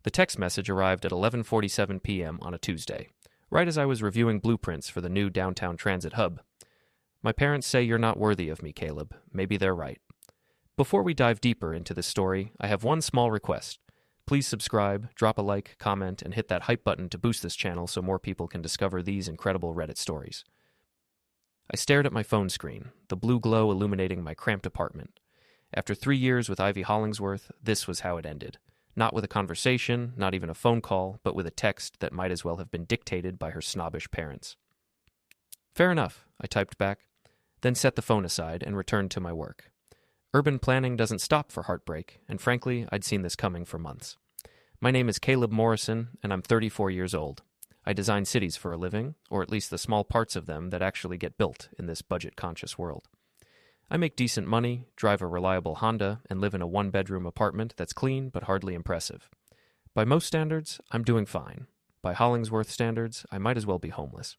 The text message arrived at 11:47 p.m. on a Tuesday, right as I was reviewing blueprints for the new downtown transit hub. My parents say you're not worthy of me, Caleb. Maybe they're right. Before we dive deeper into this story, I have one small request. Please subscribe, drop a like, comment, and hit that hype button to boost this channel so more people can discover these incredible Reddit stories. I stared at my phone screen, the blue glow illuminating my cramped apartment. After 3 years with Ivy Hollingsworth, this was how it ended. Not with a conversation, not even a phone call, but with a text that might as well have been dictated by her snobbish parents. Fair enough, I typed back, then set the phone aside and returned to my work. Urban planning doesn't stop for heartbreak, and frankly, I'd seen this coming for months. My name is Caleb Morrison, and I'm 34 years old. I design cities for a living, or at least the small parts of them that actually get built in this budget-conscious world. I make decent money, drive a reliable Honda, and live in a one-bedroom apartment that's clean but hardly impressive. By most standards, I'm doing fine. By Hollingsworth standards, I might as well be homeless.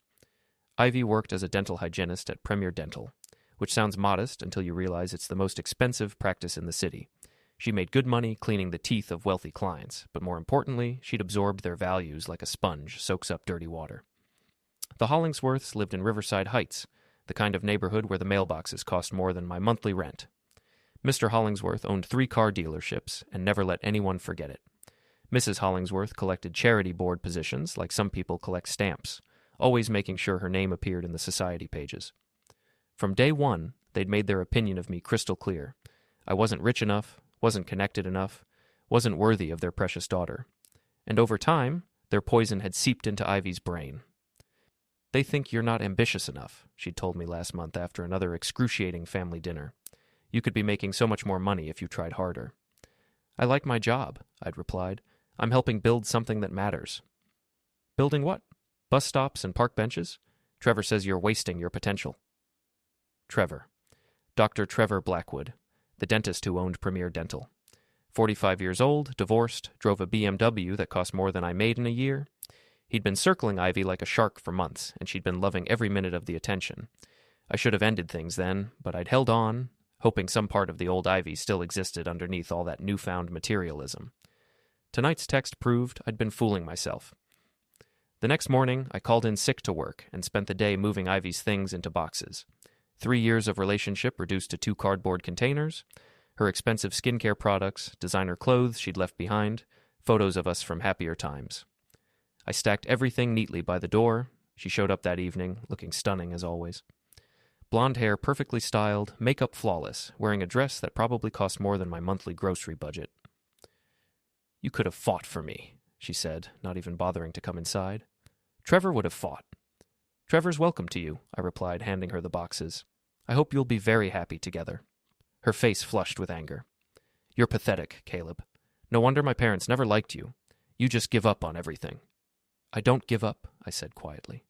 Ivy worked as a dental hygienist at Premier Dental, which sounds modest until you realize it's the most expensive practice in the city. She made good money cleaning the teeth of wealthy clients, but more importantly, she'd absorbed their values like a sponge soaks up dirty water. The Hollingsworths lived in Riverside Heights, the kind of neighborhood where the mailboxes cost more than my monthly rent. Mr. Hollingsworth owned 3 car dealerships and never let anyone forget it. Mrs. Hollingsworth collected charity board positions like some people collect stamps, always making sure her name appeared in the society pages. From day one, they'd made their opinion of me crystal clear. I wasn't rich enough, wasn't connected enough, wasn't worthy of their precious daughter. And over time, their poison had seeped into Ivy's brain. They think you're not ambitious enough, she told me last month after another excruciating family dinner. You could be making so much more money if you tried harder. I like my job, I'd replied. I'm helping build something that matters. Building what? Bus stops and park benches? Trevor says you're wasting your potential. Trevor. Dr. Trevor Blackwood, the dentist who owned Premier Dental. 45 years old, divorced, drove a BMW that cost more than I made in a year. He'd been circling Ivy like a shark for months, and she'd been loving every minute of the attention. I should have ended things then, but I'd held on, hoping some part of the old Ivy still existed underneath all that newfound materialism. Tonight's text proved I'd been fooling myself. The next morning, I called in sick to work and spent the day moving Ivy's things into boxes. 3 years of relationship reduced to 2 cardboard containers, her expensive skincare products, designer clothes she'd left behind, photos of us from happier times. I stacked everything neatly by the door. She showed up that evening, looking stunning as always. Blonde hair perfectly styled, makeup flawless, wearing a dress that probably cost more than my monthly grocery budget. You could have fought for me, she said, not even bothering to come inside. Trevor would have fought. Trevor's welcome to you, I replied, handing her the boxes. I hope you'll be very happy together. Her face flushed with anger. You're pathetic, Caleb. No wonder my parents never liked you. You just give up on everything. I don't give up, I said quietly.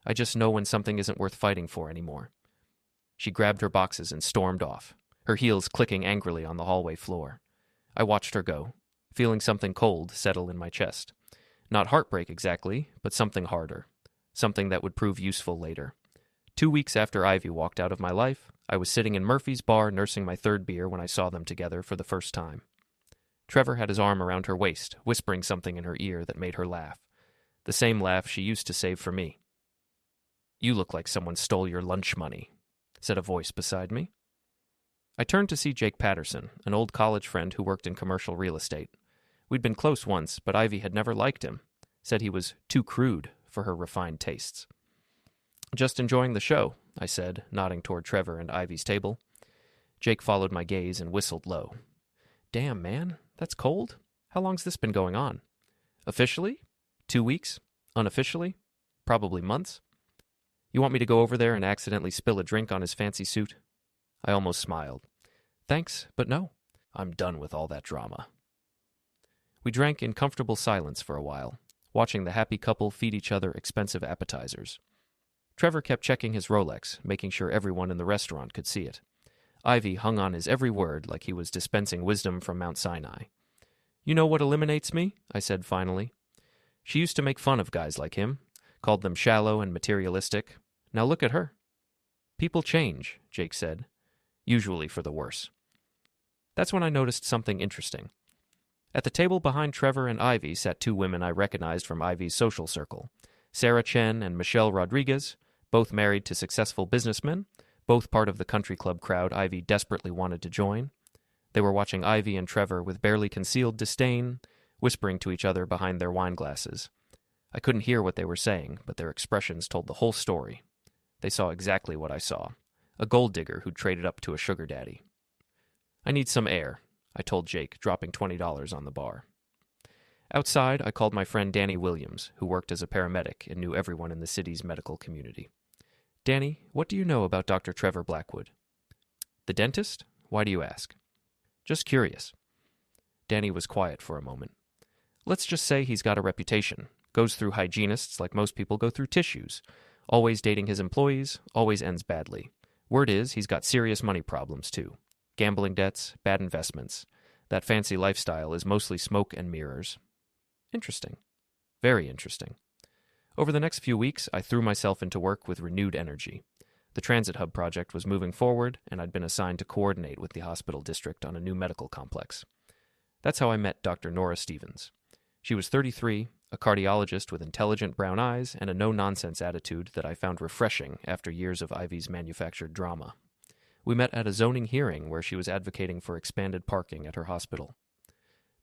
I just know when something isn't worth fighting for anymore. She grabbed her boxes and stormed off, her heels clicking angrily on the hallway floor. I watched her go, feeling something cold settle in my chest. Not heartbreak exactly, but something harder. Something that would prove useful later. 2 weeks after Ivy walked out of my life, I was sitting in Murphy's bar nursing my 3rd beer when I saw them together for the first time. Trevor had his arm around her waist, whispering something in her ear that made her laugh. The same laugh she used to save for me. You look like someone stole your lunch money, said a voice beside me. I turned to see Jake Patterson, an old college friend who worked in commercial real estate. We'd been close once, but Ivy had never liked him, said he was too crude for her refined tastes. Just enjoying the show, I said, nodding toward Trevor and Ivy's table. Jake followed my gaze and whistled low. Damn, man, that's cold. How long's this been going on? Officially? 2 weeks? Unofficially? Probably months? You want me to go over there and accidentally spill a drink on his fancy suit? I almost smiled. Thanks, but no. I'm done with all that drama. We drank in comfortable silence for a while, watching the happy couple feed each other expensive appetizers. Trevor kept checking his Rolex, making sure everyone in the restaurant could see it. Ivy hung on his every word like he was dispensing wisdom from Mount Sinai. You know what eliminates me? I said finally. She used to make fun of guys like him, called them shallow and materialistic. Now look at her. People change, Jake said, usually for the worse. That's when I noticed something interesting. At the table behind Trevor and Ivy sat two women I recognized from Ivy's social circle, Sarah Chen and Michelle Rodriguez, both married to successful businessmen, both part of the country club crowd Ivy desperately wanted to join. They were watching Ivy and Trevor with barely concealed disdain, whispering to each other behind their wine glasses. I couldn't hear what they were saying, but their expressions told the whole story. They saw exactly what I saw, a gold digger who'd traded up to a sugar daddy. "I need some air," I told Jake, dropping $20 on the bar. Outside, I called my friend Danny Williams, who worked as a paramedic and knew everyone in the city's medical community. "Danny, what do you know about Dr. Trevor Blackwood?" "The dentist? Why do you ask?" "Just curious." Danny was quiet for a moment. "Let's just say he's got a reputation. Goes through hygienists like most people go through tissues. Always dating his employees, always ends badly. Word is he's got serious money problems, too. Gambling debts, bad investments. That fancy lifestyle is mostly smoke and mirrors." "Interesting. Very interesting." Over the next few weeks, I threw myself into work with renewed energy. The Transit Hub project was moving forward, and I'd been assigned to coordinate with the hospital district on a new medical complex. That's how I met Dr. Nora Stevens. She was 33, a cardiologist with intelligent brown eyes and a no-nonsense attitude that I found refreshing after years of Ivy's manufactured drama. We met at a zoning hearing where she was advocating for expanded parking at her hospital.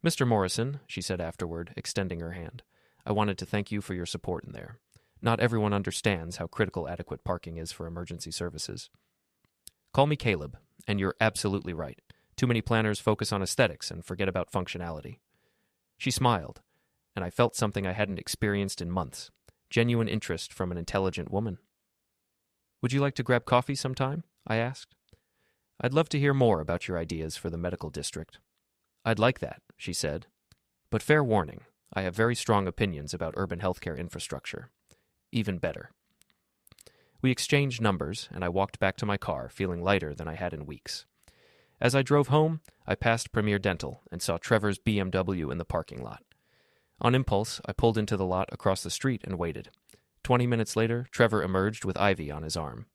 "Mr. Morrison," she said afterward, extending her hand, "I wanted to thank you for your support in there. Not everyone understands how critical adequate parking is for emergency services." "Call me Caleb, and you're absolutely right. Too many planners focus on aesthetics and forget about functionality." She smiled, and I felt something I hadn't experienced in months, genuine interest from an intelligent woman. "Would you like to grab coffee sometime?" I asked. "I'd love to hear more about your ideas for the medical district." "I'd like that," she said. "But fair warning, I have very strong opinions about urban healthcare infrastructure. Even better." We exchanged numbers, and I walked back to my car, feeling lighter than I had in weeks. As I drove home, I passed Premier Dental and saw Trevor's BMW in the parking lot. On impulse, I pulled into the lot across the street and waited. 20 minutes later, Trevor emerged with Ivy on his arm.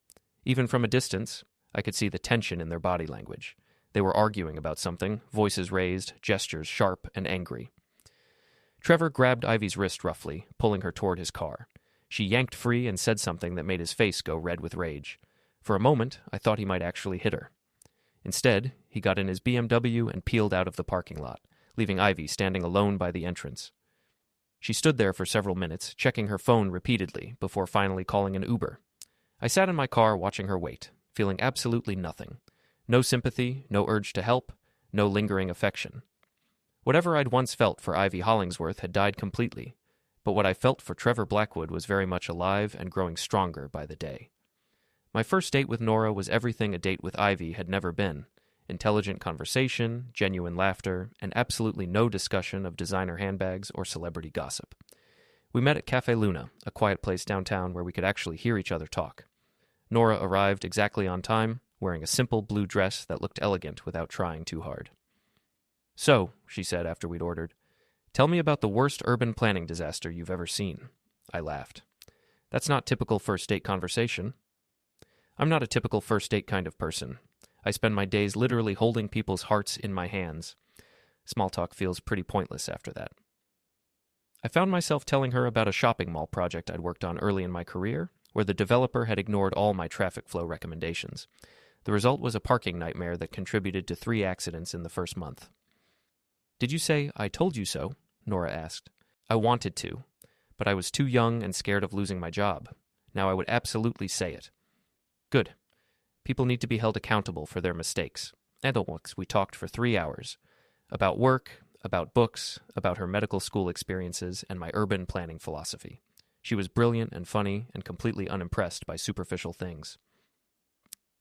Even from a distance, I could see the tension in their body language. They were arguing about something, voices raised, gestures sharp and angry. Trevor grabbed Ivy's wrist roughly, pulling her toward his car. She yanked free and said something that made his face go red with rage. For a moment, I thought he might actually hit her. Instead, he got in his BMW and peeled out of the parking lot, leaving Ivy standing alone by the entrance. She stood there for several minutes, checking her phone repeatedly before finally calling an Uber. I sat in my car watching her wait, feeling absolutely nothing. No sympathy, no urge to help, no lingering affection. Whatever I'd once felt for Ivy Hollingsworth had died completely, but what I felt for Trevor Blackwood was very much alive and growing stronger by the day. My first date with Nora was everything a date with Ivy had never been. Intelligent conversation, genuine laughter, and absolutely no discussion of designer handbags or celebrity gossip. We met at Cafe Luna, a quiet place downtown where we could actually hear each other talk. Nora arrived exactly on time, wearing a simple blue dress that looked elegant without trying too hard. "So," she said after we'd ordered, "tell me about the worst urban planning disaster you've ever seen." I laughed. "That's not typical first date conversation." "I'm not a typical first date kind of person. I spend my days literally holding people's hearts in my hands. Small talk feels pretty pointless after that." I found myself telling her about a shopping mall project I'd worked on early in my career, where the developer had ignored all my traffic flow recommendations. The result was a parking nightmare that contributed to 3 accidents in the first month. "Did you say, 'I told you so'?" Nora asked. "I wanted to, but I was too young and scared of losing my job. Now I would absolutely say it." "Good. People need to be held accountable for their mistakes." And we talked for 3 hours. About work, about books, about her medical school experiences, and my urban planning philosophy. She was brilliant and funny and completely unimpressed by superficial things.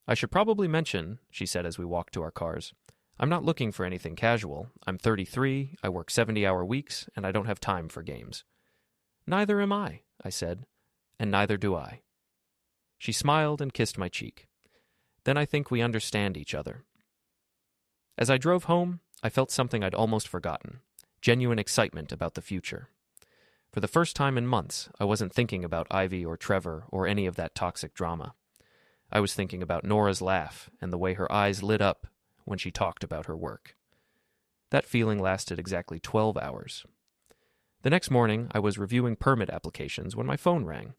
"I should probably mention," she said as we walked to our cars, "I'm not looking for anything casual. I'm 33, I work 70-hour weeks, and I don't have time for games." "Neither am I," I said, "and neither do I." She smiled and kissed my cheek. Then I think we understand each other. As I drove home, I felt something I'd almost forgotten, genuine excitement about the future. For the first time in months, I wasn't thinking about Ivy or Trevor or any of that toxic drama. I was thinking about Nora's laugh and the way her eyes lit up when she talked about her work. That feeling lasted exactly 12 hours. The next morning, I was reviewing permit applications when my phone rang.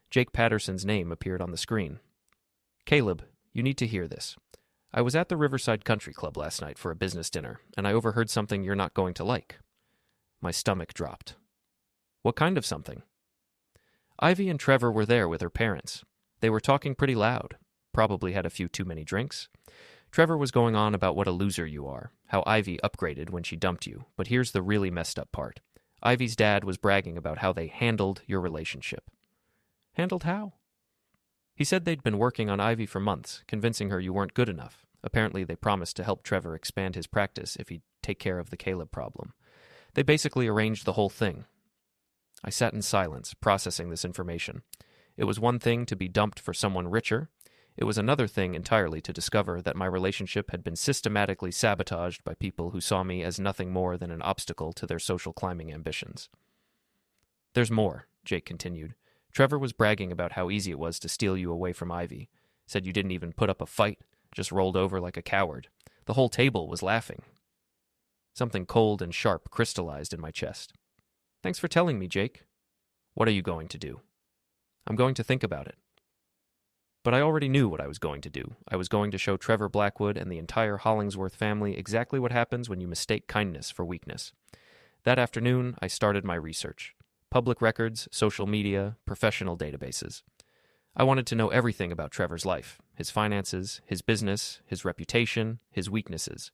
Jake Patterson's name appeared on the screen. "Caleb, you need to hear this. I was at the Riverside Country Club last night for a business dinner, and I overheard something you're not going to like." My stomach dropped. "What kind of something?" "Ivy and Trevor were there with her parents. They were talking pretty loud. Probably had a few too many drinks. Trevor was going on about what a loser you are, how Ivy upgraded when she dumped you, but here's the really messed up part. Ivy's dad was bragging about how they handled your relationship." "Handled how?" "He said they'd been working on Ivy for months, convincing her you weren't good enough. Apparently they promised to help Trevor expand his practice if he'd take care of the Caleb problem. They basically arranged the whole thing." I sat in silence, processing this information. It was one thing to be dumped for someone richer. It was another thing entirely to discover that my relationship had been systematically sabotaged by people who saw me as nothing more than an obstacle to their social climbing ambitions. "There's more," Jake continued. "Trevor was bragging about how easy it was to steal you away from Ivy. Said you didn't even put up a fight, just rolled over like a coward. The whole table was laughing." Something cold and sharp crystallized in my chest. "Thanks for telling me, Jake." "What are you going to do?" "I'm going to think about it." But I already knew what I was going to do. I was going to show Trevor Blackwood and the entire Hollingsworth family exactly what happens when you mistake kindness for weakness. That afternoon, I started my research. Public records, social media, professional databases. I wanted to know everything about Trevor's life, his finances, his business, his reputation, his weaknesses.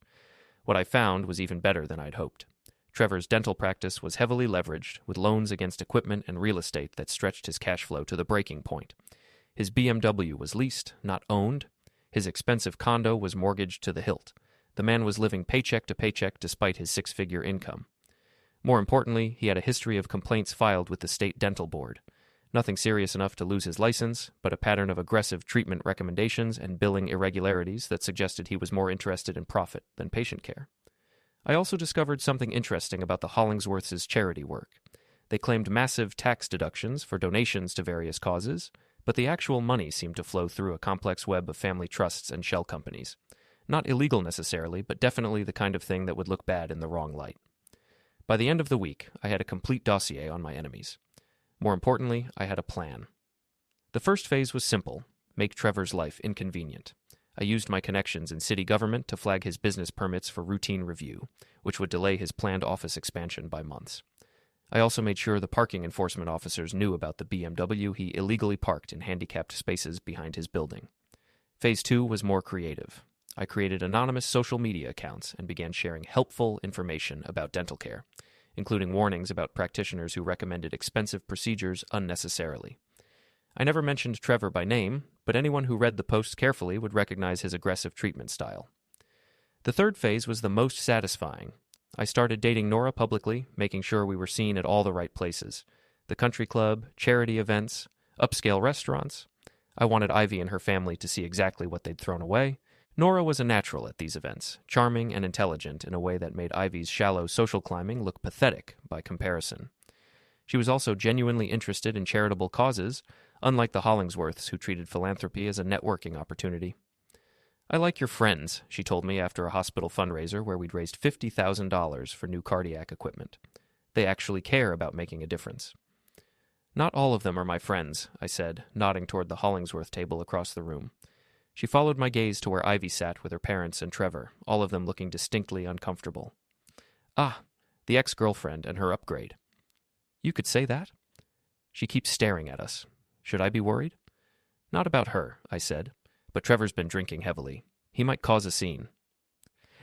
What I found was even better than I'd hoped. Trevor's dental practice was heavily leveraged, with loans against equipment and real estate that stretched his cash flow to the breaking point. His BMW was leased, not owned. His expensive condo was mortgaged to the hilt. The man was living paycheck to paycheck despite his six-figure income. More importantly, he had a history of complaints filed with the state dental board. Nothing serious enough to lose his license, but a pattern of aggressive treatment recommendations and billing irregularities that suggested he was more interested in profit than patient care. I also discovered something interesting about the Hollingsworths' charity work. They claimed massive tax deductions for donations to various causes, but the actual money seemed to flow through a complex web of family trusts and shell companies. Not illegal necessarily, but definitely the kind of thing that would look bad in the wrong light. By the end of the week, I had a complete dossier on my enemies. More importantly, I had a plan. The first phase was simple: make Trevor's life inconvenient. I used my connections in city government to flag his business permits for routine review, which would delay his planned office expansion by months. I also made sure the parking enforcement officers knew about the BMW he illegally parked in handicapped spaces behind his building. Phase 2 was more creative. I created anonymous social media accounts and began sharing helpful information about dental care, including warnings about practitioners who recommended expensive procedures unnecessarily. I never mentioned Trevor by name, but anyone who read the posts carefully would recognize his aggressive treatment style. The third phase was the most satisfying. I started dating Nora publicly, making sure we were seen at all the right places: the country club, charity events, upscale restaurants. I wanted Ivy and her family to see exactly what they'd thrown away. Nora was a natural at these events, charming and intelligent in a way that made Ivy's shallow social climbing look pathetic by comparison. She was also genuinely interested in charitable causes, unlike the Hollingsworths, who treated philanthropy as a networking opportunity. "I like your friends," she told me after a hospital fundraiser where we'd raised $50,000 for new cardiac equipment. "They actually care about making a difference." "Not all of them are my friends," I said, nodding toward the Hollingsworth table across the room. She followed my gaze to where Ivy sat with her parents and Trevor, all of them looking distinctly uncomfortable. "Ah, the ex-girlfriend and her upgrade." "You could say that?" "She keeps staring at us. Should I be worried?" "Not about her," I said. "But Trevor's been drinking heavily. He might cause a scene."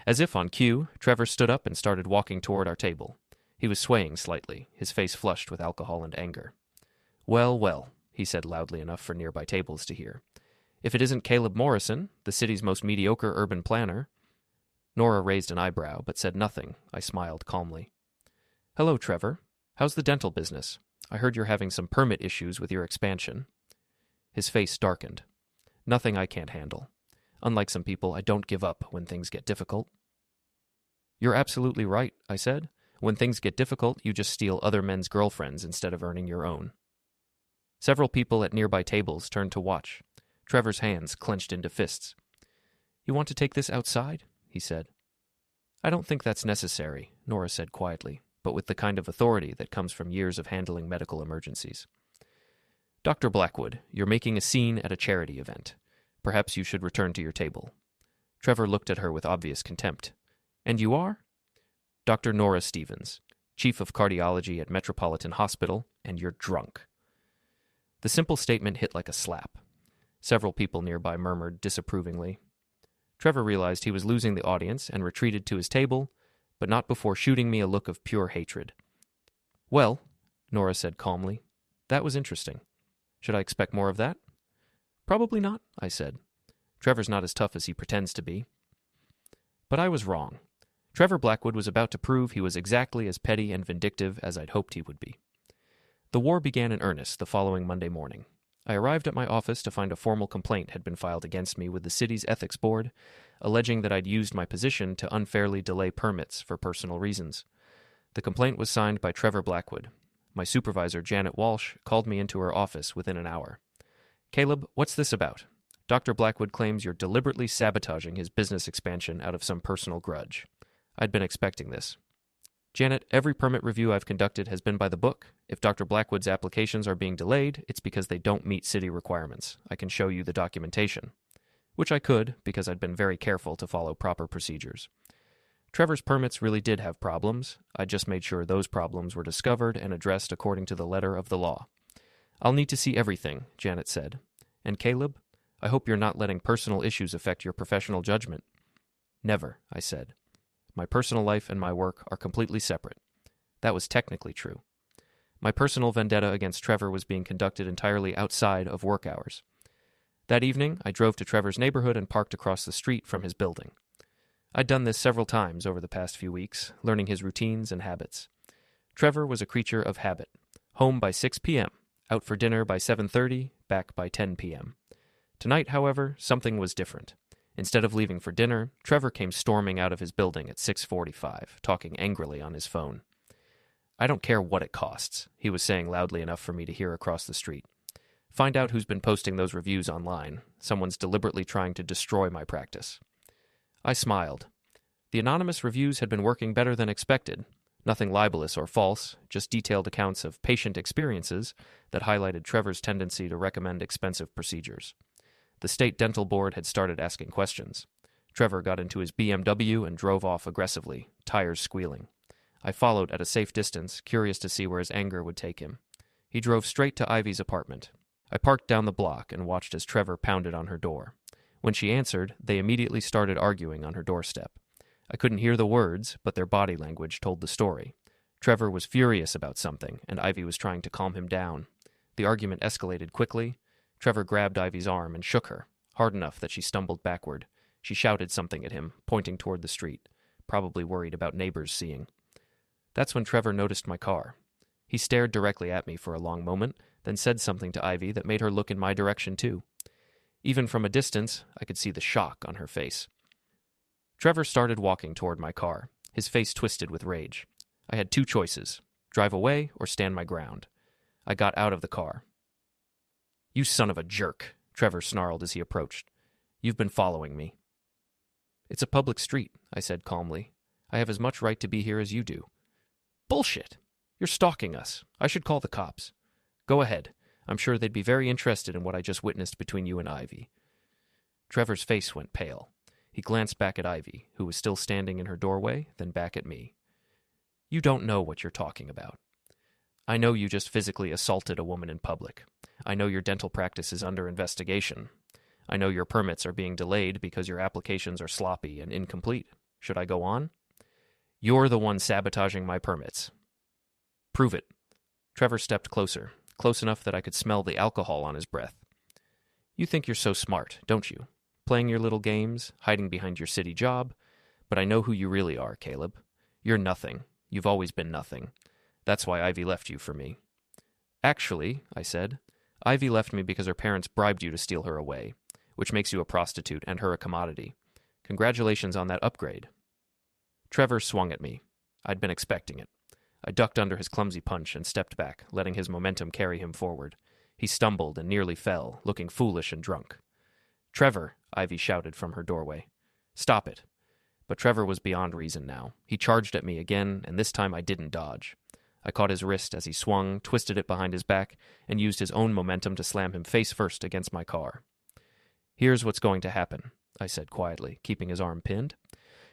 As if on cue, Trevor stood up and started walking toward our table. He was swaying slightly, his face flushed with alcohol and anger. "Well, well," he said loudly enough for nearby tables to hear. "If it isn't Caleb Morrison, the city's most mediocre urban planner." Nora raised an eyebrow, but said nothing. I smiled calmly. "Hello, Trevor. How's the dental business? I heard you're having some permit issues with your expansion." His face darkened. "Nothing I can't handle. Unlike some people, I don't give up when things get difficult." "You're absolutely right," I said. "When things get difficult, you just steal other men's girlfriends instead of earning your own." Several people at nearby tables turned to watch. Trevor's hands clenched into fists. "You want to take this outside?" he said. I don't think that's necessary, Nora said quietly, but with the kind of authority that comes from years of handling medical emergencies. Dr. Blackwood, you're making a scene at a charity event. Perhaps you should return to your table. Trevor looked at her with obvious contempt. And you are? Dr. Nora Stevens, Chief of Cardiology at Metropolitan Hospital, and you're drunk. The simple statement hit like a slap. Several people nearby murmured disapprovingly. Trevor realized he was losing the audience and retreated to his table, but not before shooting me a look of pure hatred. Well, Nora said calmly, that was interesting. Should I expect more of that? Probably not, I said. Trevor's not as tough as he pretends to be. But I was wrong. Trevor Blackwood was about to prove he was exactly as petty and vindictive as I'd hoped he would be. The war began in earnest the following Monday morning. I arrived at my office to find a formal complaint had been filed against me with the city's ethics board, alleging that I'd used my position to unfairly delay permits for personal reasons. The complaint was signed by Trevor Blackwood. My supervisor, Janet Walsh, called me into her office within an hour. Caleb, what's this about? Dr. Blackwood claims you're deliberately sabotaging his business expansion out of some personal grudge. I'd been expecting this. Janet, every permit review I've conducted has been by the book. If Dr. Blackwood's applications are being delayed, it's because they don't meet city requirements. I can show you the documentation. Which I could, because I'd been very careful to follow proper procedures. Trevor's permits really did have problems. I just made sure those problems were discovered and addressed according to the letter of the law. I'll need to see everything, Janet said. And Caleb, I hope you're not letting personal issues affect your professional judgment. Never, I said. My personal life and my work are completely separate. That was technically true. My personal vendetta against Trevor was being conducted entirely outside of work hours. That evening, I drove to Trevor's neighborhood and parked across the street from his building. I'd done this several times over the past few weeks, learning his routines and habits. Trevor was a creature of habit. Home by 6 p.m., out for dinner by 7:30, back by 10 p.m. Tonight, however, something was different. Instead of leaving for dinner, Trevor came storming out of his building at 6:45, talking angrily on his phone. I don't care what it costs, he was saying loudly enough for me to hear across the street. Find out who's been posting those reviews online. Someone's deliberately trying to destroy my practice. I smiled. The anonymous reviews had been working better than expected. Nothing libelous or false, just detailed accounts of patient experiences that highlighted Trevor's tendency to recommend expensive procedures. The state dental board had started asking questions. Trevor got into his BMW and drove off aggressively, tires squealing. I followed at a safe distance, curious to see where his anger would take him. He drove straight to Ivy's apartment. I parked down the block and watched as Trevor pounded on her door. When she answered, they immediately started arguing on her doorstep. I couldn't hear the words, but their body language told the story. Trevor was furious about something, and Ivy was trying to calm him down. The argument escalated quickly. Trevor grabbed Ivy's arm and shook her, hard enough that she stumbled backward. She shouted something at him, pointing toward the street, probably worried about neighbors seeing. That's when Trevor noticed my car. He stared directly at me for a long moment, then said something to Ivy that made her look in my direction too. Even from a distance, I could see the shock on her face. Trevor started walking toward my car, his face twisted with rage. I had two choices, drive away or stand my ground. I got out of the car. You son of a jerk, Trevor snarled as he approached. You've been following me. It's a public street, I said calmly. I have as much right to be here as you do. Bullshit! You're stalking us. I should call the cops. Go ahead. I'm sure they'd be very interested in what I just witnessed between you and Ivy. Trevor's face went pale. He glanced back at Ivy, who was still standing in her doorway, then back at me. You don't know what you're talking about. I know you just physically assaulted a woman in public. I know your dental practice is under investigation. I know your permits are being delayed because your applications are sloppy and incomplete. Should I go on? You're the one sabotaging my permits. Prove it. Trevor stepped closer, close enough that I could smell the alcohol on his breath. You think you're so smart, don't you? Playing your little games, hiding behind your city job. But I know who you really are, Caleb. You're nothing. You've always been nothing. That's why Ivy left you for me. Actually, I said, Ivy left me because her parents bribed you to steal her away, which makes you a prostitute and her a commodity. Congratulations on that upgrade. Trevor swung at me. I'd been expecting it. I ducked under his clumsy punch and stepped back, letting his momentum carry him forward. He stumbled and nearly fell, looking foolish and drunk. Trevor, Ivy shouted from her doorway. Stop it. But Trevor was beyond reason now. He charged at me again, and this time I didn't dodge. I caught his wrist as he swung, twisted it behind his back, and used his own momentum to slam him face first against my car. "Here's what's going to happen," I said quietly, keeping his arm pinned.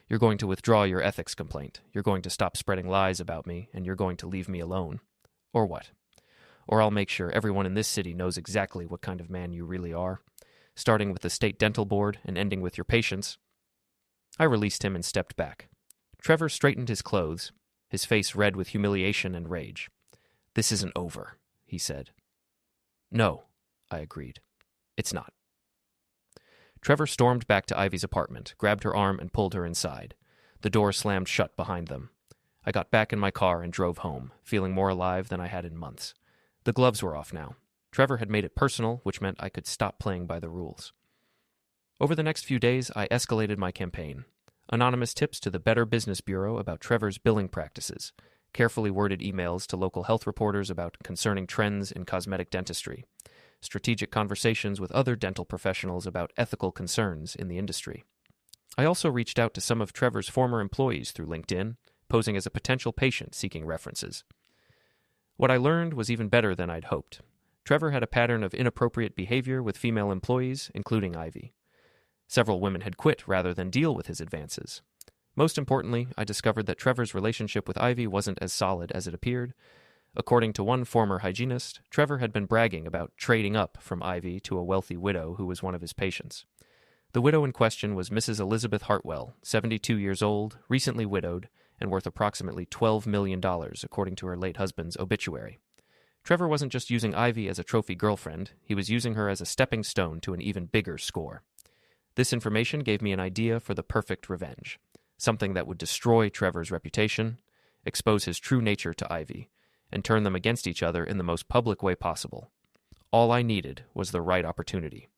"You're going to withdraw your ethics complaint. You're going to stop spreading lies about me, and you're going to leave me alone. Or what? Or I'll make sure everyone in this city knows exactly what kind of man you really are, starting with the state dental board and ending with your patients." I released him and stepped back. Trevor straightened his clothes, his face red with humiliation and rage. "This isn't over," he said. "No," I agreed. "It's not." Trevor stormed back to Ivy's apartment, grabbed her arm, and pulled her inside. The door slammed shut behind them. I got back in my car and drove home, feeling more alive than I had in months. The gloves were off now. Trevor had made it personal, which meant I could stop playing by the rules. Over the next few days, I escalated my campaign. Anonymous tips to the Better Business Bureau about Trevor's billing practices, carefully worded emails to local health reporters about concerning trends in cosmetic dentistry, strategic conversations with other dental professionals about ethical concerns in the industry. I also reached out to some of Trevor's former employees through LinkedIn, posing as a potential patient seeking references. What I learned was even better than I'd hoped. Trevor had a pattern of inappropriate behavior with female employees, including Ivy. Several women had quit rather than deal with his advances. Most importantly, I discovered that Trevor's relationship with Ivy wasn't as solid as it appeared. According to one former hygienist, Trevor had been bragging about trading up from Ivy to a wealthy widow who was one of his patients. The widow in question was Mrs. Elizabeth Hartwell, 72 years old, recently widowed, and worth approximately $12 million, according to her late husband's obituary. Trevor wasn't just using Ivy as a trophy girlfriend, he was using her as a stepping stone to an even bigger score. This information gave me an idea for the perfect revenge, something that would destroy Trevor's reputation, expose his true nature to Ivy, and turn them against each other in the most public way possible. All I needed was the right opportunity.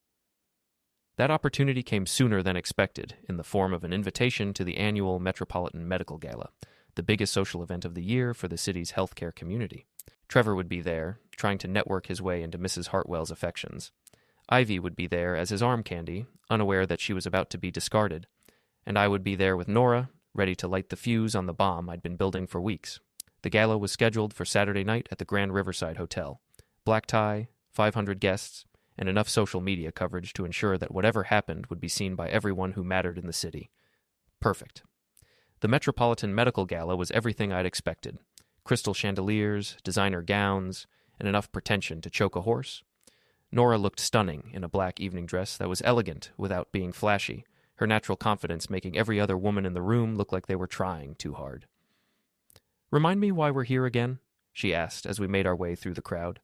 That opportunity came sooner than expected in the form of an invitation to the annual Metropolitan Medical Gala, the biggest social event of the year for the city's healthcare community. Trevor would be there, trying to network his way into Mrs. Hartwell's affections. Ivy would be there as his arm candy, unaware that she was about to be discarded, and I would be there with Nora, ready to light the fuse on the bomb I'd been building for weeks. The gala was scheduled for Saturday night at the Grand Riverside Hotel. Black tie, 500 guests, and enough social media coverage to ensure that whatever happened would be seen by everyone who mattered in the city. Perfect. The Metropolitan Medical Gala was everything I'd expected. Crystal chandeliers, designer gowns, and enough pretension to choke a horse. Nora looked stunning in a black evening dress that was elegant without being flashy, her natural confidence making every other woman in the room look like they were trying too hard. "Remind me why we're here again?" she asked as we made our way through the crowd.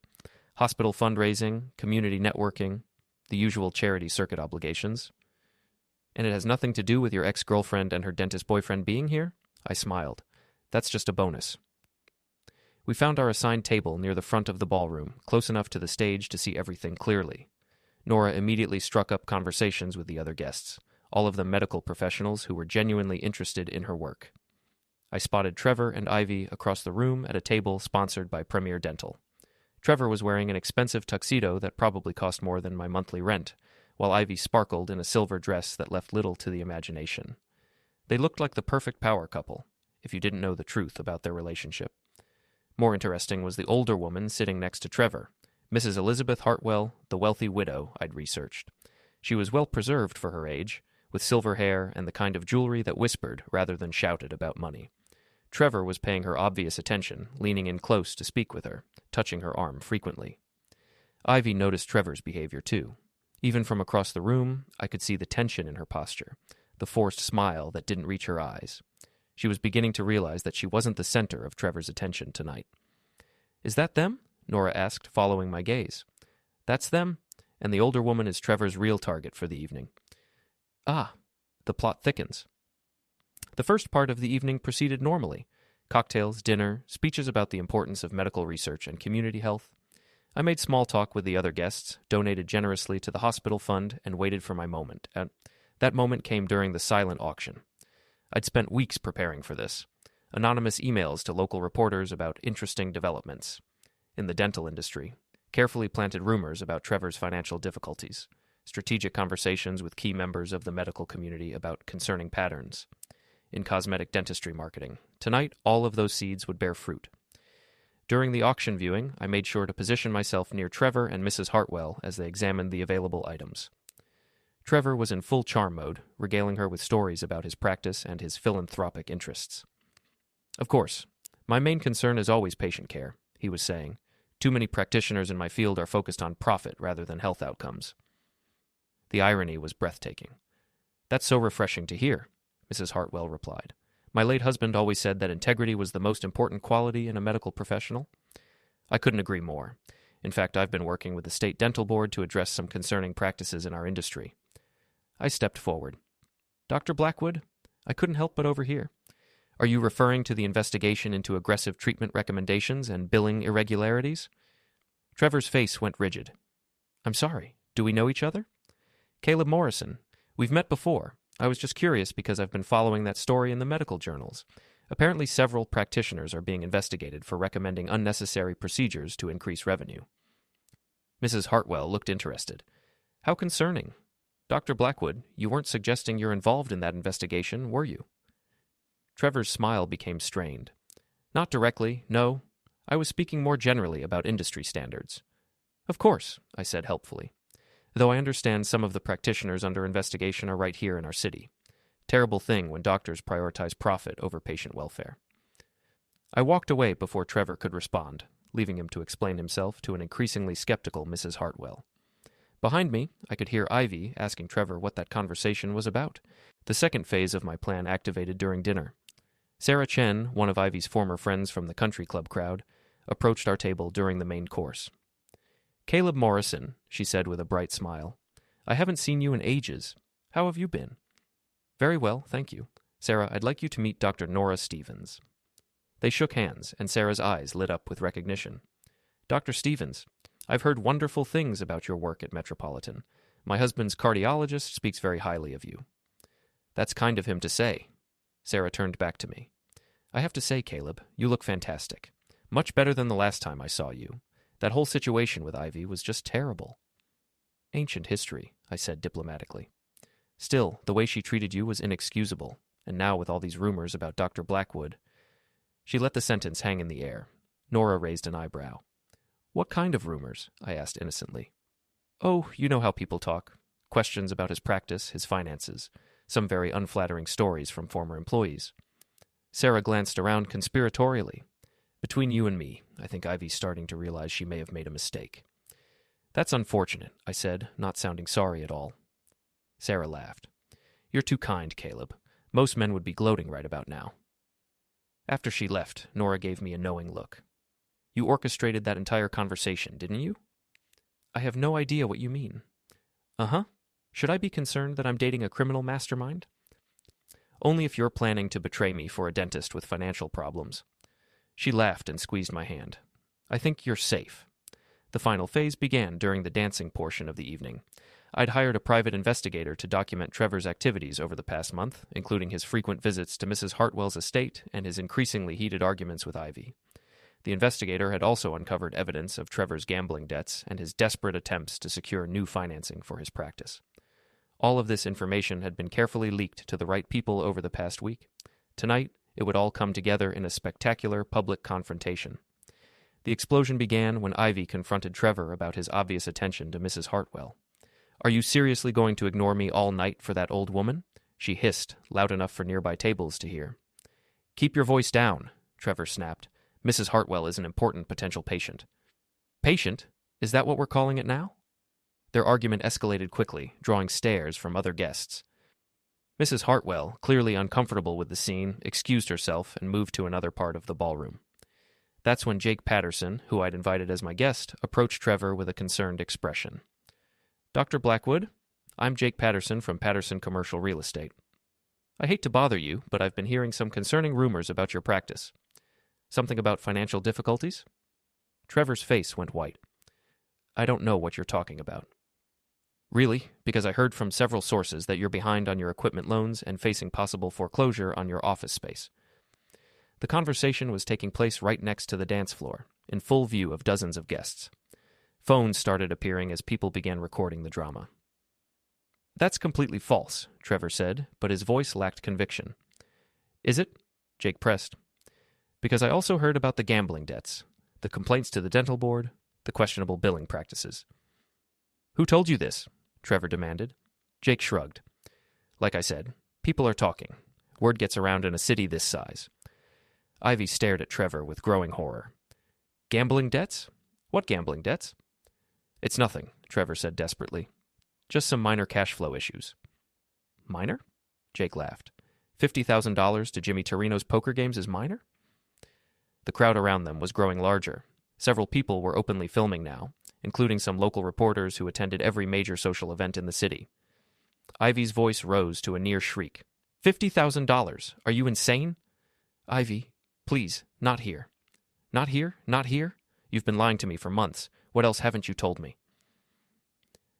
"Hospital fundraising, community networking, the usual charity circuit obligations." "And it has nothing to do with your ex-girlfriend and her dentist boyfriend being here?" I smiled. "That's just a bonus." We found our assigned table near the front of the ballroom, close enough to the stage to see everything clearly. Nora immediately struck up conversations with the other guests, all of them medical professionals who were genuinely interested in her work. I spotted Trevor and Ivy across the room at a table sponsored by Premier Dental. Trevor was wearing an expensive tuxedo that probably cost more than my monthly rent, while Ivy sparkled in a silver dress that left little to the imagination. They looked like the perfect power couple, if you didn't know the truth about their relationship. More interesting was the older woman sitting next to Trevor, Mrs. Elizabeth Hartwell, the wealthy widow I'd researched. She was well preserved for her age, with silver hair and the kind of jewelry that whispered rather than shouted about money. Trevor was paying her obvious attention, leaning in close to speak with her, touching her arm frequently. Ivy noticed Trevor's behavior too. Even from across the room, I could see the tension in her posture, the forced smile that didn't reach her eyes. She was beginning to realize that she wasn't the center of Trevor's attention tonight. "Is that them?" Nora asked, following my gaze. "That's them, and the older woman is Trevor's real target for the evening." Ah, the plot thickens. The first part of the evening proceeded normally. Cocktails, dinner, speeches about the importance of medical research and community health. I made small talk with the other guests, donated generously to the hospital fund, and waited for my moment. That moment came during the silent auction. I'd spent weeks preparing for this. Anonymous emails to local reporters about interesting developments in the dental industry, carefully planted rumors about Trevor's financial difficulties, strategic conversations with key members of the medical community about concerning patterns. in cosmetic dentistry marketing. Tonight, all of those seeds would bear fruit. During the auction viewing, I made sure to position myself near Trevor and Mrs. Hartwell as they examined the available items. Trevor was in full charm mode, regaling her with stories about his practice and his philanthropic interests. Of course, my main concern is always patient care, he was saying. Too many practitioners in my field are focused on profit rather than health outcomes. The irony was breathtaking. That's so refreshing to hear, Mrs. Hartwell replied. My late husband always said that integrity was the most important quality in a medical professional. I couldn't agree more. In fact, I've been working with the state dental board to address some concerning practices in our industry. I stepped forward. Dr. Blackwood, I couldn't help but overhear. Are you referring to the investigation into aggressive treatment recommendations and billing irregularities? Trevor's face went rigid. I'm sorry, do we know each other? Caleb Morrison. We've met before. I was just curious because I've been following that story in the medical journals. Apparently several practitioners are being investigated for recommending unnecessary procedures to increase revenue. Mrs. Hartwell looked interested. How concerning. Dr. Blackwood, you weren't suggesting you're involved in that investigation, were you? Trevor's smile became strained. Not directly, no. I was speaking more generally about industry standards. Of course, I said helpfully. Though I understand some of the practitioners under investigation are right here in our city. Terrible thing when doctors prioritize profit over patient welfare. I walked away before Trevor could respond, leaving him to explain himself to an increasingly skeptical Mrs. Hartwell. Behind me, I could hear Ivy asking Trevor what that conversation was about. The second phase of my plan activated during dinner. Sarah Chen, one of Ivy's former friends from the country club crowd, approached our table during the main course. Caleb Morrison, she said with a bright smile. I haven't seen you in ages. How have you been? Very well, thank you. Sarah, I'd like you to meet Dr. Nora Stevens. They shook hands, and Sarah's eyes lit up with recognition. Dr. Stevens, I've heard wonderful things about your work at Metropolitan. My husband's cardiologist speaks very highly of you. That's kind of him to say. Sarah turned back to me. I have to say, Caleb, you look fantastic. Much better than the last time I saw you. That whole situation with Ivy was just terrible. Ancient history, I said diplomatically. Still, the way she treated you was inexcusable, and now with all these rumors about Dr. Blackwood. She let the sentence hang in the air. Nora raised an eyebrow. What kind of rumors? I asked innocently. Oh, you know how people talk. Questions about his practice, his finances, some very unflattering stories from former employees. Sarah glanced around conspiratorially. Between you and me, I think Ivy's starting to realize she may have made a mistake. That's unfortunate, I said, not sounding sorry at all. Sarah laughed. You're too kind, Caleb. Most men would be gloating right about now. After she left, Nora gave me a knowing look. You orchestrated that entire conversation, didn't you? I have no idea what you mean. Uh-huh. Should I be concerned that I'm dating a criminal mastermind? Only if you're planning to betray me for a dentist with financial problems. She laughed and squeezed my hand. I think you're safe. The final phase began during the dancing portion of the evening. I'd hired a private investigator to document Trevor's activities over the past month, including his frequent visits to Mrs. Hartwell's estate and his increasingly heated arguments with Ivy. The investigator had also uncovered evidence of Trevor's gambling debts and his desperate attempts to secure new financing for his practice. All of this information had been carefully leaked to the right people over the past week. Tonight, it would all come together in a spectacular public confrontation. The explosion began when Ivy confronted Trevor about his obvious attention to Mrs. Hartwell. Are you seriously going to ignore me all night for that old woman? She hissed, loud enough for nearby tables to hear. Keep your voice down, Trevor snapped. Mrs. Hartwell is an important potential patient. Patient? Is that what we're calling it now? Their argument escalated quickly, drawing stares from other guests. Mrs. Hartwell, clearly uncomfortable with the scene, excused herself and moved to another part of the ballroom. That's when Jake Patterson, who I'd invited as my guest, approached Trevor with a concerned expression. Dr. Blackwood, I'm Jake Patterson from Patterson Commercial Real Estate. I hate to bother you, but I've been hearing some concerning rumors about your practice. Something about financial difficulties? Trevor's face went white. I don't know what you're talking about. Really? Because I heard from several sources that you're behind on your equipment loans and facing possible foreclosure on your office space. The conversation was taking place right next to the dance floor, in full view of dozens of guests. Phones started appearing as people began recording the drama. That's completely false, Trevor said, but his voice lacked conviction. Is it? Jake pressed. Because I also heard about the gambling debts, the complaints to the dental board, the questionable billing practices. Who told you this? Trevor demanded. Jake shrugged. Like I said, people are talking. Word gets around in a city this size. Ivy stared at Trevor with growing horror. Gambling debts? What gambling debts? It's nothing, Trevor said desperately. Just some minor cash flow issues. Minor? Jake laughed. $50,000 to Jimmy Torino's poker games is minor? The crowd around them was growing larger. Several people were openly filming now, including some local reporters who attended every major social event in the city. Ivy's voice rose to a near shriek. $50,000? Are you insane? Ivy, please, not here. Not here? Not here? You've been lying to me for months. What else haven't you told me?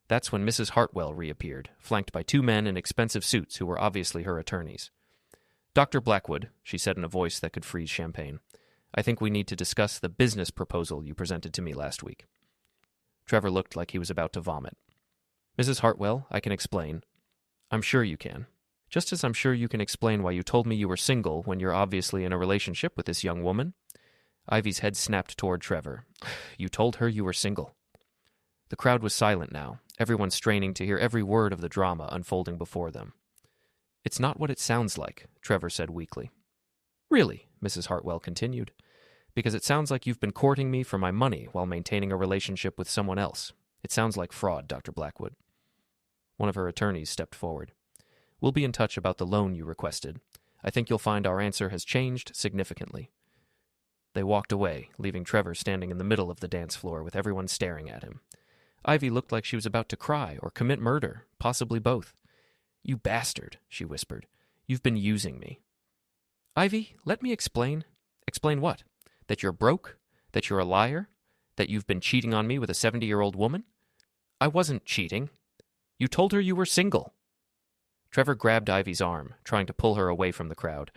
That's when Mrs. Hartwell reappeared, flanked by two men in expensive suits who were obviously her attorneys. Dr. Blackwood, she said in a voice that could freeze champagne, I think we need to discuss the business proposal you presented to me last week. Trevor looked like he was about to vomit. Mrs. Hartwell, I can explain. I'm sure you can. Just as I'm sure you can explain why you told me you were single when you're obviously in a relationship with this young woman. Ivy's head snapped toward Trevor. You told her you were single. The crowd was silent now, everyone straining to hear every word of the drama unfolding before them. It's not what it sounds like, Trevor said weakly. Really, Mrs. Hartwell continued, because it sounds like you've been courting me for my money while maintaining a relationship with someone else. It sounds like fraud, Dr. Blackwood. One of her attorneys stepped forward. We'll be in touch about the loan you requested. I think you'll find our answer has changed significantly. They walked away, leaving Trevor standing in the middle of the dance floor with everyone staring at him. Ivy looked like she was about to cry or commit murder, possibly both. You bastard, she whispered. You've been using me. Ivy, let me explain. Explain what? That you're broke? That you're a liar? That you've been cheating on me with a 70-year-old woman? I wasn't cheating. You told her you were single. Trevor grabbed Ivy's arm, trying to pull her away from the crowd.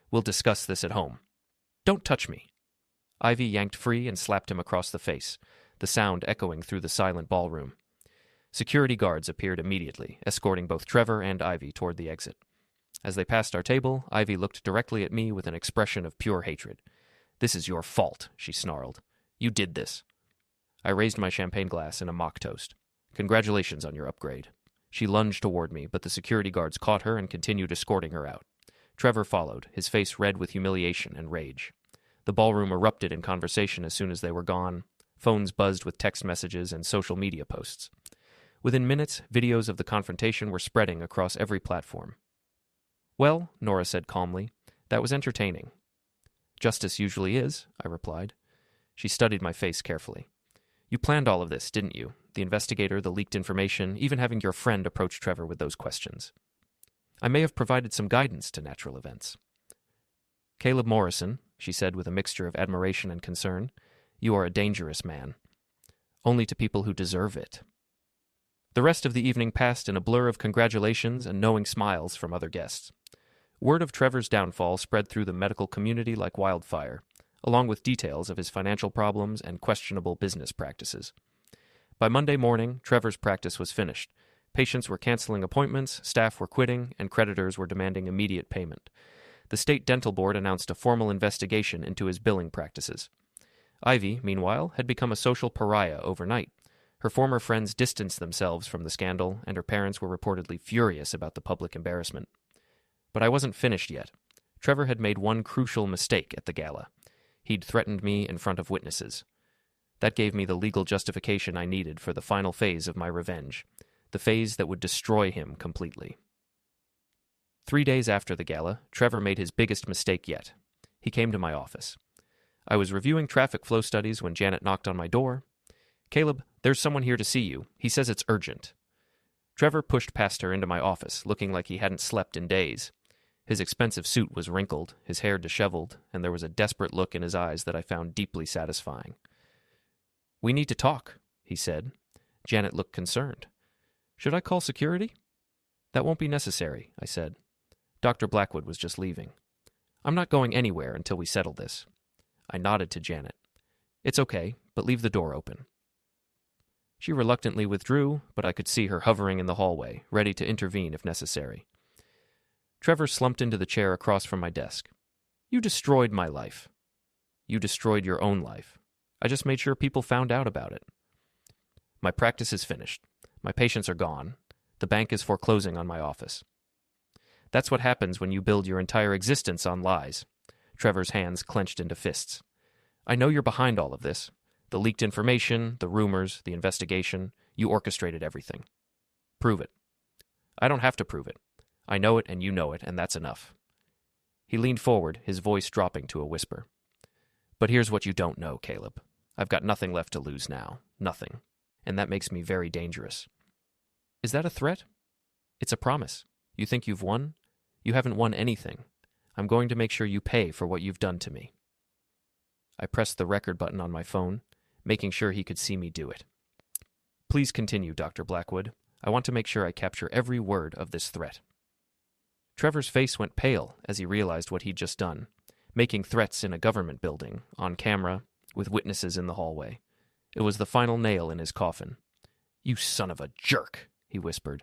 We'll discuss this at home. Don't touch me. Ivy yanked free and slapped him across the face, the sound echoing through the silent ballroom. Security guards appeared immediately, escorting both Trevor and Ivy toward the exit. As they passed our table, Ivy looked directly at me with an expression of pure hatred. This is your fault, she snarled. You did this. I raised my champagne glass in a mock toast. Congratulations on your upgrade. She lunged toward me, but the security guards caught her and continued escorting her out. Trevor followed, his face red with humiliation and rage. The ballroom erupted in conversation as soon as they were gone. Phones buzzed with text messages and social media posts. Within minutes, videos of the confrontation were spreading across every platform. Well, Nora said calmly, that was entertaining. Justice usually is, I replied. She studied my face carefully. You planned all of this, didn't you? The investigator, the leaked information, even having your friend approach Trevor with those questions. I may have provided some guidance to natural events. Caleb Morrison, she said with a mixture of admiration and concern, you are a dangerous man. Only to people who deserve it. The rest of the evening passed in a blur of congratulations and knowing smiles from other guests. Word of Trevor's downfall spread through the medical community like wildfire, along with details of his financial problems and questionable business practices. By Monday morning, Trevor's practice was finished. Patients were canceling appointments, staff were quitting, and creditors were demanding immediate payment. The state dental board announced a formal investigation into his billing practices. Ivy, meanwhile, had become a social pariah overnight. Her former friends distanced themselves from the scandal, and her parents were reportedly furious about the public embarrassment. But I wasn't finished yet. Trevor had made one crucial mistake at the gala. He'd threatened me in front of witnesses. That gave me the legal justification I needed for the final phase of my revenge, the phase that would destroy him completely. 3 days after the gala, Trevor made his biggest mistake yet. He came to my office. I was reviewing traffic flow studies when Janet knocked on my door. Caleb, there's someone here to see you. He says it's urgent. Trevor pushed past her into my office, looking like he hadn't slept in days. His expensive suit was wrinkled, his hair disheveled, and there was a desperate look in his eyes that I found deeply satisfying. We need to talk, he said. Janet looked concerned. Should I call security? That won't be necessary, I said. Dr. Blackwood was just leaving. I'm not going anywhere until we settle this. I nodded to Janet. It's okay, but leave the door open. She reluctantly withdrew, but I could see her hovering in the hallway, ready to intervene if necessary. Trevor slumped into the chair across from my desk. You destroyed my life. You destroyed your own life. I just made sure people found out about it. My practice is finished. My patients are gone. The bank is foreclosing on my office. That's what happens when you build your entire existence on lies. Trevor's hands clenched into fists. I know you're behind all of this. The leaked information, the rumors, the investigation. You orchestrated everything. Prove it. I don't have to prove it. I know it and you know it, and that's enough. He leaned forward, his voice dropping to a whisper. But here's what you don't know, Caleb. I've got nothing left to lose now. Nothing. And that makes me very dangerous. Is that a threat? It's a promise. You think you've won? You haven't won anything. I'm going to make sure you pay for what you've done to me. I pressed the record button on my phone, making sure he could see me do it. Please continue, Dr. Blackwood. I want to make sure I capture every word of this threat. Trevor's face went pale as he realized what he'd just done, making threats in a government building, on camera, with witnesses in the hallway. It was the final nail in his coffin. You son of a jerk, he whispered.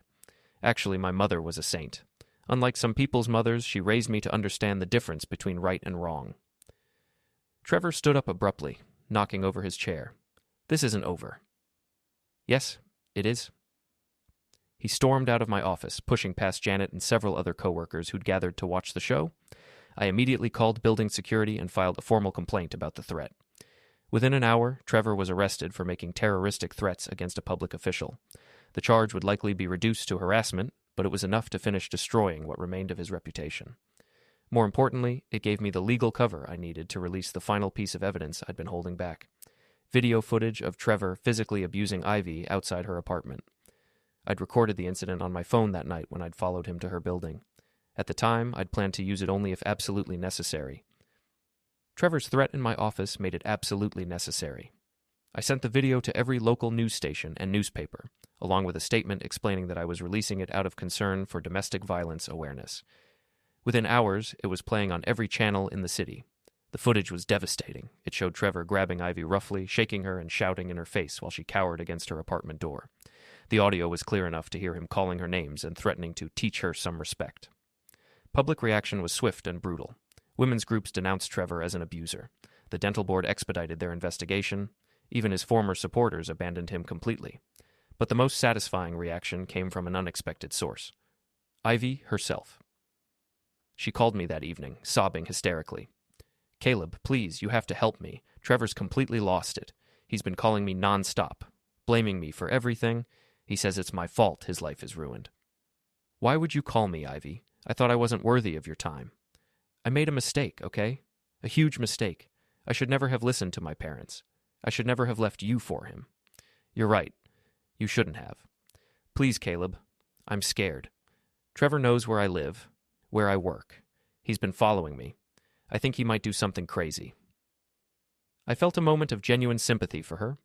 Actually, my mother was a saint. Unlike some people's mothers, she raised me to understand the difference between right and wrong. Trevor stood up abruptly, knocking over his chair. This isn't over. Yes, it is. He stormed out of my office, pushing past Janet and several other coworkers who'd gathered to watch the show. I immediately called building security and filed a formal complaint about the threat. Within an hour, Trevor was arrested for making terroristic threats against a public official. The charge would likely be reduced to harassment, but it was enough to finish destroying what remained of his reputation. More importantly, it gave me the legal cover I needed to release the final piece of evidence I'd been holding back. Video footage of Trevor physically abusing Ivy outside her apartment. I'd recorded the incident on my phone that night when I'd followed him to her building. At the time, I'd planned to use it only if absolutely necessary. Trevor's threat in my office made it absolutely necessary. I sent the video to every local news station and newspaper, along with a statement explaining that I was releasing it out of concern for domestic violence awareness. Within hours, it was playing on every channel in the city. The footage was devastating. It showed Trevor grabbing Ivy roughly, shaking her and shouting in her face while she cowered against her apartment door. The audio was clear enough to hear him calling her names and threatening to teach her some respect. Public reaction was swift and brutal. Women's groups denounced Trevor as an abuser. The dental board expedited their investigation. Even his former supporters abandoned him completely. But the most satisfying reaction came from an unexpected source. Ivy herself. She called me that evening, sobbing hysterically. Caleb, please, you have to help me. Trevor's completely lost it. He's been calling me nonstop, blaming me for everything. He says it's my fault his life is ruined. Why would you call me, Ivy? I thought I wasn't worthy of your time. I made a mistake, okay? A huge mistake. I should never have listened to my parents. I should never have left you for him. You're right. You shouldn't have. Please, Caleb. I'm scared. Trevor knows where I live, where I work. He's been following me. I think he might do something crazy. I felt a moment of genuine sympathy for her.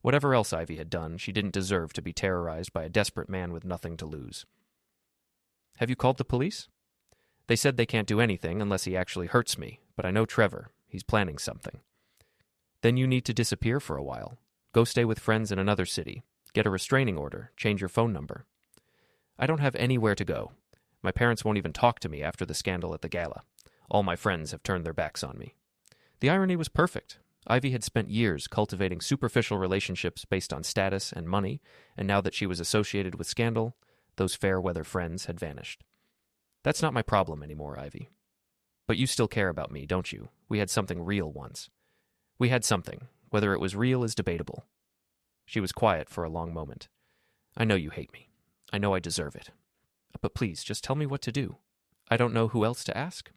Whatever else Ivy had done, she didn't deserve to be terrorized by a desperate man with nothing to lose. Have you called the police? They said they can't do anything unless he actually hurts me, but I know Trevor. He's planning something. Then you need to disappear for a while. Go stay with friends in another city. Get a restraining order. Change your phone number. I don't have anywhere to go. My parents won't even talk to me after the scandal at the gala. All my friends have turned their backs on me. The irony was perfect. Ivy had spent years cultivating superficial relationships based on status and money, and now that she was associated with scandal, those fair-weather friends had vanished. That's not my problem anymore, Ivy. But you still care about me, don't you? We had something real once. We had something. Whether it was real is debatable. She was quiet for a long moment. I know you hate me. I know I deserve it. But please, just tell me what to do. I don't know who else to ask.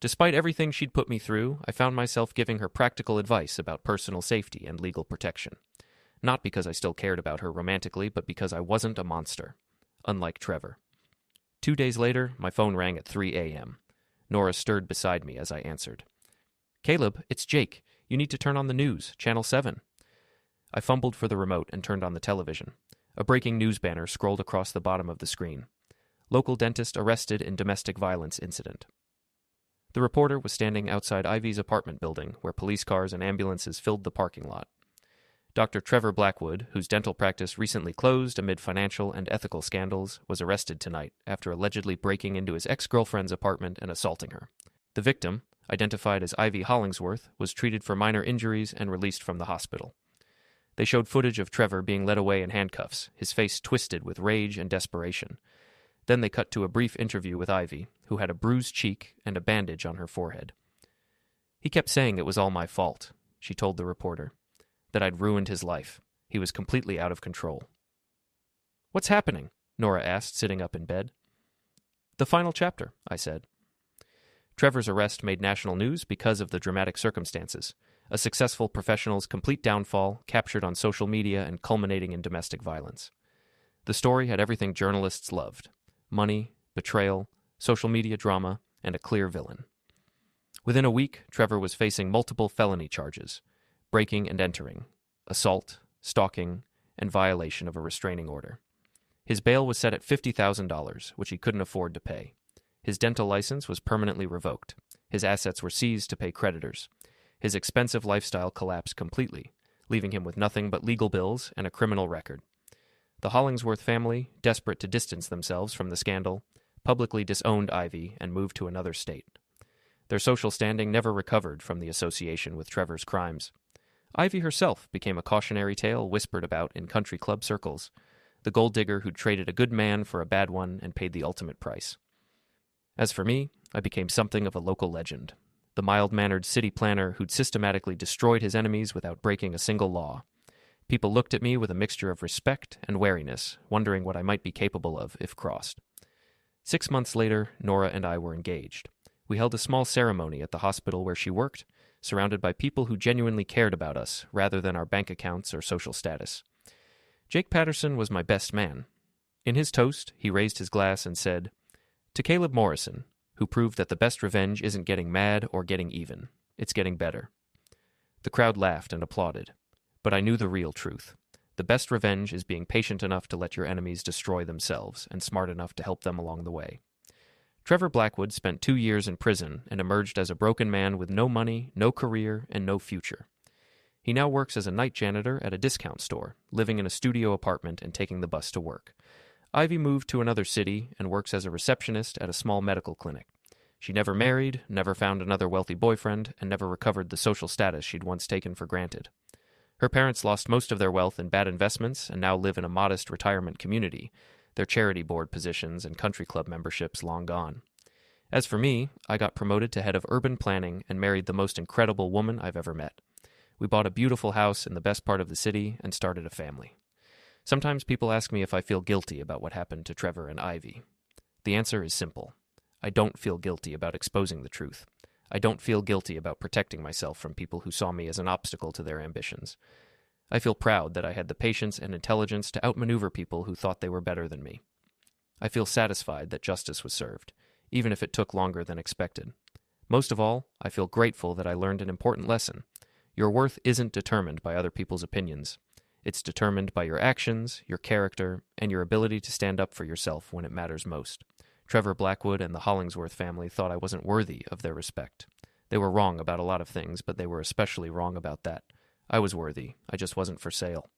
Despite everything she'd put me through, I found myself giving her practical advice about personal safety and legal protection. Not because I still cared about her romantically, but because I wasn't a monster. Unlike Trevor. 2 days later, my phone rang at 3 a.m. Nora stirred beside me as I answered. Caleb, it's Jake. You need to turn on the news, Channel 7. I fumbled for the remote and turned on the television. A breaking news banner scrolled across the bottom of the screen. Local dentist arrested in domestic violence incident. The reporter was standing outside Ivy's apartment building, where police cars and ambulances filled the parking lot. Dr. Trevor Blackwood, whose dental practice recently closed amid financial and ethical scandals, was arrested tonight after allegedly breaking into his ex-girlfriend's apartment and assaulting her. The victim, identified as Ivy Hollingsworth, was treated for minor injuries and released from the hospital. They showed footage of Trevor being led away in handcuffs, his face twisted with rage and desperation. Then they cut to a brief interview with Ivy, who had a bruised cheek and a bandage on her forehead. "He kept saying it was all my fault," she told the reporter, "that I'd ruined his life. He was completely out of control." "What's happening?" Nora asked, sitting up in bed. "The final chapter," I said. Trevor's arrest made national news because of the dramatic circumstances. A successful professional's complete downfall, captured on social media and culminating in domestic violence. The story had everything journalists loved: money, betrayal, social media drama, and a clear villain. Within a week, Trevor was facing multiple felony charges: breaking and entering, assault, stalking, and violation of a restraining order. His bail was set at $50,000, which he couldn't afford to pay. His dental license was permanently revoked. His assets were seized to pay creditors. His expensive lifestyle collapsed completely, leaving him with nothing but legal bills and a criminal record. The Hollingsworth family, desperate to distance themselves from the scandal, publicly disowned Ivy and moved to another state. Their social standing never recovered from the association with Trevor's crimes. Ivy herself became a cautionary tale whispered about in country club circles, the gold digger who'd traded a good man for a bad one and paid the ultimate price. As for me, I became something of a local legend, the mild-mannered city planner who'd systematically destroyed his enemies without breaking a single law. People looked at me with a mixture of respect and wariness, wondering what I might be capable of if crossed. 6 months later, Nora and I were engaged. We held a small ceremony at the hospital where she worked, surrounded by people who genuinely cared about us, rather than our bank accounts or social status. Jake Patterson was my best man. In his toast, he raised his glass and said, "To Caleb Morrison, who proved that the best revenge isn't getting mad or getting even. It's getting better." The crowd laughed and applauded. But I knew the real truth. The best revenge is being patient enough to let your enemies destroy themselves and smart enough to help them along the way. Trevor Blackwood spent 2 years in prison and emerged as a broken man with no money, no career, and no future. He now works as a night janitor at a discount store, living in a studio apartment and taking the bus to work. Ivy moved to another city and works as a receptionist at a small medical clinic. She never married, never found another wealthy boyfriend, and never recovered the social status she'd once taken for granted. Her parents lost most of their wealth in bad investments and now live in a modest retirement community, their charity board positions and country club memberships long gone. As for me, I got promoted to head of urban planning and married the most incredible woman I've ever met. We bought a beautiful house in the best part of the city and started a family. Sometimes people ask me if I feel guilty about what happened to Trevor and Ivy. The answer is simple. I don't feel guilty about exposing the truth. I don't feel guilty about protecting myself from people who saw me as an obstacle to their ambitions. I feel proud that I had the patience and intelligence to outmaneuver people who thought they were better than me. I feel satisfied that justice was served, even if it took longer than expected. Most of all, I feel grateful that I learned an important lesson. Your worth isn't determined by other people's opinions. It's determined by your actions, your character, and your ability to stand up for yourself when it matters most. Trevor Blackwood and the Hollingsworth family thought I wasn't worthy of their respect. They were wrong about a lot of things, but they were especially wrong about that. I was worthy. I just wasn't for sale.